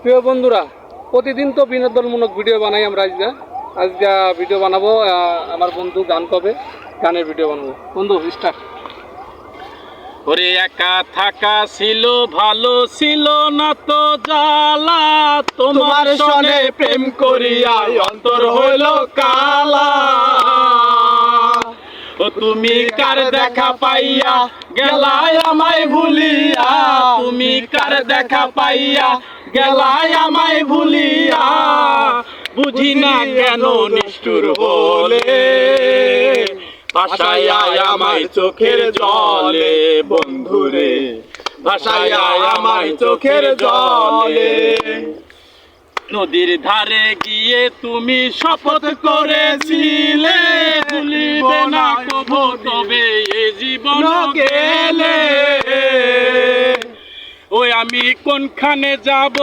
প্রিয় বন্ধুরা, প্রতিদিন তো বিনোদনমূলক ভিডিও বানাই আমরা। আজকে ভিডিও বানাবো। আমার বন্ধু গান কবে, গানের ভিডিও বানাবো। বন্ধু স্টার্ট। ওরে একা থাকা ছিল ভালো, ছিল না তো জ্বালা, তোমার সনে প্রেম করিয়া অন্তর হইল কালা। ও তুমি কার দেখা পাইয়া গেলাই আমায় ভুলিয়া, তুমি কার দেখা পাইয়া গেলাই আমায় ভুলিয়া, বুঝি না কেন নিষ্ঠুর বলে ভাসাইয়া আমায় চোখের জলে। বন্ধুরে ভাসাইয়া আমায় চোখের জলে। নদীর ধারে গিয়ে তুমি শপথ করেছিলে, ভুলিব না কভু তবে এ জীবন গেলে। ওই আমি কোনখানে যাব